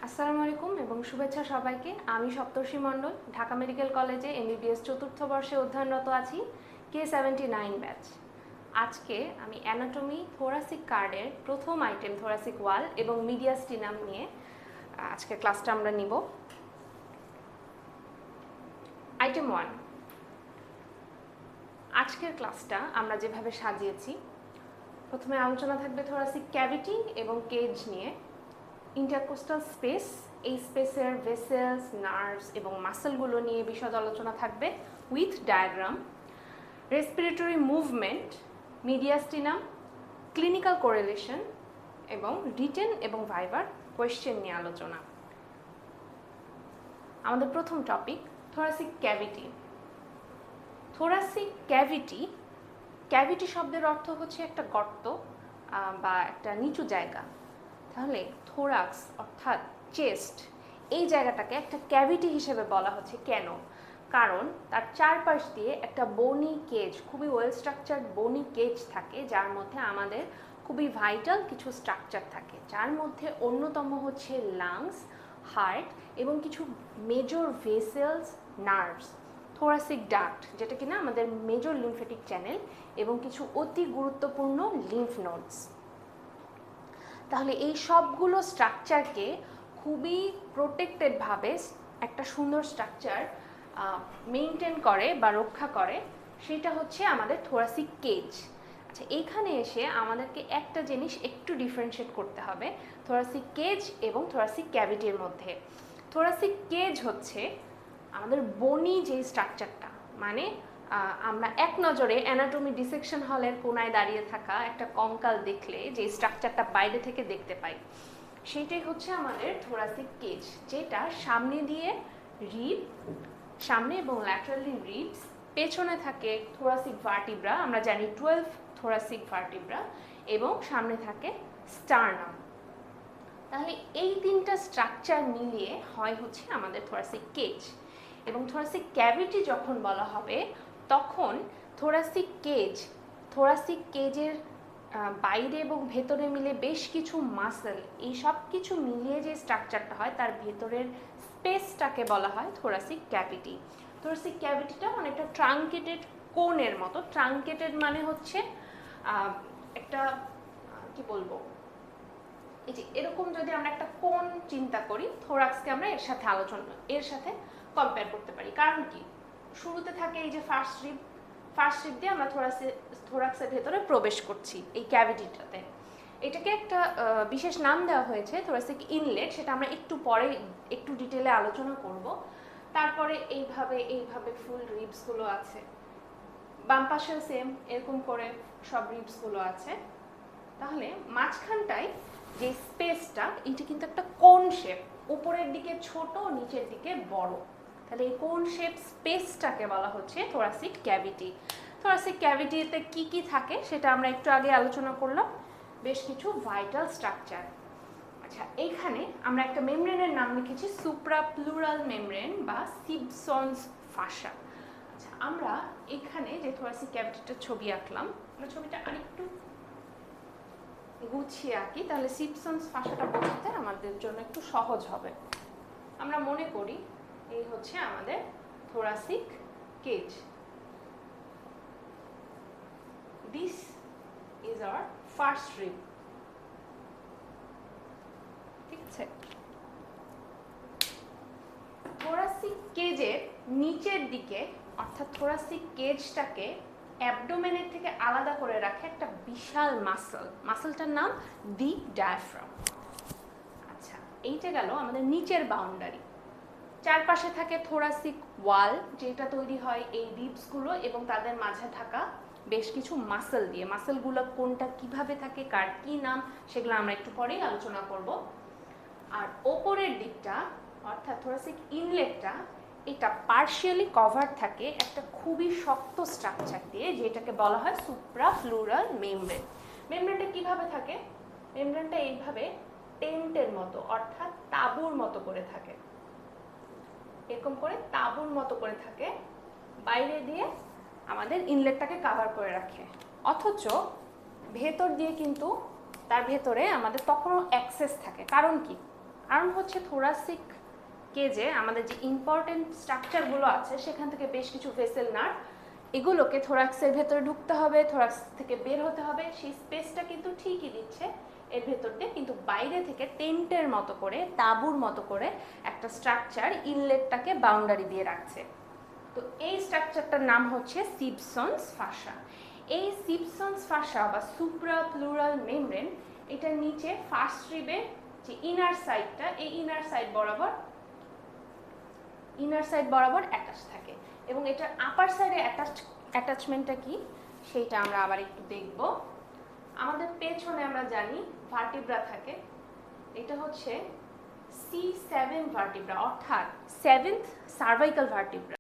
আসসালামু আলাইকুম এবং শুভেচ্ছা সবাইকে। আমি সপ্তর্ষি মণ্ডল, ঢাকা মেডিকেল কলেজে এমবিবিএস চতুর্থ বর্ষে অধ্যয়নরত আছি, K79 ব্যাচ। আজকে আমি অ্যানাটমি থোরাসিক কার্ডের প্রথম আইটেম থোরাসিক ওয়াল এবং মিডিয়াস্টিনাম নিয়ে আজকের ক্লাসটা আমরা নিব। আইটেম 1। আজকের ক্লাসটা আমরা যেভাবে সাজিয়েছি, প্রথমে আলোচনা থাকবে থোরাসিক ক্যাভিটি এবং কেজ নিয়ে, ইন্টারকোস্টাল স্পেস, এই স্পেসের ভেসেলস, নার্ভস এবং মাসেলগুলো নিয়ে বিশদ আলোচনা থাকবে with diagram, respiratory movement, mediastinum, clinical correlation এবং রিটেন এবং ভাইবার কোয়েশ্চেন নিয়ে আলোচনা। আমাদের প্রথম topic thoracic cavity. Thoracic cavity, cavity শব্দের অর্থ হচ্ছে একটা গর্ত বা একটা নিচু জায়গা। তাহলে থোরাক্স অর্থাৎ চেস্ট, এই জায়গাটাকে একটা ক্যাভিটি হিসেবে বলা হচ্ছে। কেন? কারণ তার চারপাশ দিয়ে একটা বোনি কেজ, খুবই ওয়েল স্ট্রাকচার্ড বোনি কেজ থাকে, যার মধ্যে আমাদের খুবই ভাইটাল কিছু স্ট্রাকচার থাকে, যার মধ্যে অন্যতম হচ্ছে লাংস, হার্ট এবং কিছু major vessels, nerves, thoracic duct যেটা কিনা আমাদের মেজর লিম্ফেটিক চ্যানেল এবং কিছু অতি গুরুত্বপূর্ণ লিম্ফ নোডস। তাহলে এই সবগুলো স্ট্রাকচারকে খুবই প্রোটেক্টেডভাবে একটা সুন্দর স্ট্রাকচার মেনটেন করে বা রক্ষা করে, সেটা হচ্ছে আমাদের থোরাসিক কেজ। আচ্ছা, এইখানে এসে আমাদেরকে একটা জিনিস একটু ডিফারেন্সিয়েট করতে হবে থোরাসিক কেজ এবং থোরাসিক ক্যাভিটির মধ্যে। থোরাসিক কেজ হচ্ছে আমাদের বনি যে স্ট্রাকচারটা, মানে আমরা এক নজরে অ্যানাটমি ডিসেকশন হলের কোনায় দাঁড়িয়ে থাকা একটা কঙ্কাল দেখলে যে স্ট্রাকচারটা বাইরে থেকে দেখতে পাই, সেটাই হচ্ছে আমাদের থোরাসিক কেজ, যেটা সামনে দিয়ে রিব, সামনে এবং ল্যাটারালি রিবস, পেছনে থাকে থোরাসিক ভার্টিব্রা, আমরা জানি 12 থোরাসিক ভার্টিব্রা, এবং সামনে থাকে স্টার্নাম। তাহলে এই তিনটা স্ট্রাকচার মিলিয়ে হয় হচ্ছে আমাদের থোরাসিক কেজ। এবং থোরাসিক ক্যাভিটি যখন বলা হবে তখন থোরাসিক কেজের বাইরে এবং ভেতরে মিলে বেশ কিছু মাসেল, এই সব কিছু মিলিয়ে যে স্ট্রাকচারটা হয় তার ভেতরের স্পেসটাকে বলা হয় থোরাসিক ক্যাভিটি। থোরাসিক ক্যাভিটিটা অনেকটা ট্রাঙ্কেটেড কোনের মতো। ট্রাঙ্কেটেড মানে হচ্ছে একটা কি বলবো, এই যে এরকম যদি আমরা একটা কোন চিন্তা করি, থোরাক্সকে আমরা এর সাথে কম্পেয়ার করতে পারি। কারণ কি, শুরুতে থাকে এই যে ফার্স্ট রিব দিয়ে আমরা থোরাক্সের ভেতরে প্রবেশ করছি এই ক্যাভিটিটাতে। এটাকে একটা বিশেষ নাম দেওয়া হয়েছে থোরাসিক ইনলেট, সেটা আমরা একটু পরে একটু ডিটেলে আলোচনা করব। তারপরে এইভাবে ফুল রিবসগুলো আছে, বাম পাশেও সেম এরকম করে সব রিবসগুলো আছে। তাহলে মাঝখানটায় যে স্পেসটা, এটা কিন্তু একটা কোন শেপ, উপরের দিকে ছোট, নিচের দিকে বড়। তাহলে এই কোন শেপ স্পেসটাকে বলা হচ্ছে থোরাসিক ক্যাভিটি। থোরাসিক ক্যাভিটিতে কি কি থাকে সেটা আমরা একটু আগে আলোচনা করলাম, বেশ কিছু ভাইটাল স্ট্রাকচার। আচ্ছা, এইখানে আমরা একটা মেমব্রেনের নাম লিখেছি সুপ্রাপ্লুরাল মেমব্রেন বা সিবসন্স ফাসা। আচ্ছা, আমরা এখানে যে থোরাসিক ক্যাভিটিটার ছবি আঁকলাম, আমরা ছবিটা আরেকটু গুছিয়ে আঁকি, তাহলে সিবসন্স ফাসাটা বোঝাতে আমাদের জন্য একটু সহজ হবে। আমরা মনে করি এই হচ্ছে আমাদের thoracic cage, this is our first rib. ঠিক আছে, থোরাসিক কেজের নিচের দিকে, অর্থাৎ থোরাসিক কেজটাকে অ্যাবডোমেনের থেকে আলাদা করে রাখে একটা বিশাল মাসেলটার নাম দি ডায়াফ্রাম। আচ্ছা, এইটা গেল আমাদের নিচের বাউন্ডারি। চারপাশে থাকে থোরাসিক ওয়াল, যেটা তৈরি হয় এই রিবসগুলো এবং তাদের মাঝে থাকা বেশ কিছু মাসেল দিয়ে। মাসেলগুলো কোনটা কিভাবে থাকে, কার কি নাম, সেগুলো আমরা একটু পরেই আলোচনা করব। আর ওপরের দিকটা অর্থাৎ থোরাসিক ইনলেটটা, এটা পার্শিয়ালি কভার থাকে একটা খুবই শক্ত স্ট্রাকচার দিয়ে, যেটাকে বলা হয় সুপ্রাফ্লুরাল মেমব্রেন। মেমব্রেনটা কিভাবে থাকে? মেমব্রেনটা এইভাবে টেন্টের মতো, অর্থাৎ তাঁবুর মতো করে থাকে, এরকম করে তাঁবুর মতো করে থাকে, বাইরে দিয়ে আমাদের ইনলেটটাকে কভার করে রাখে। অথচ ভেতর দিয়ে কিন্তু তার ভেতরে আমাদের তখনও অ্যাক্সেস থাকে। কারণ কি? কারণ হচ্ছে থোরাসিক কেজে আমাদের যে ইম্পর্টেন্ট স্ট্রাকচারগুলো আছে সেখান থেকে বেশ কিছু ভেসেল নার্ভ, এগুলোকে থোরাক্সের ভেতরে ঢুকতে হবে, থোরাক্স থেকে বের হতে হবে। সেই স্পেসটা কিন্তু ঠিকই দিচ্ছে এর ভেতর দিয়ে, কিন্তু বাইরে থেকে টেন্টের মতো করে, তাঁবুর মতো করে একটা স্ট্রাকচার ইনলেটটাকে বাউন্ডারি দিয়ে রাখছে। তো এই স্ট্রাকচারটার নাম হচ্ছে সিবসন্স ফাসা। এই সিবসন্স ফাসা বা সুপ্রা প্লুরাল মেমব্রেন, এটার নিচে ফার্স্ট রিবের যে ইনার সাইডটা, এই ইনার সাইড বরাবর অ্যাটাচ থাকে, এবং এটার আপার সাইডে অ্যাটাচমেন্টটা কি সেইটা আমরা আবার একটু দেখব। আমাদের পেছনে আমরা জানি ভার্টিব্রা থাকে, এটা হচ্ছে C7 ভার্টিব্রা, অর্থাৎ 7th সার্ভাইকাল ভার্টিব্রা।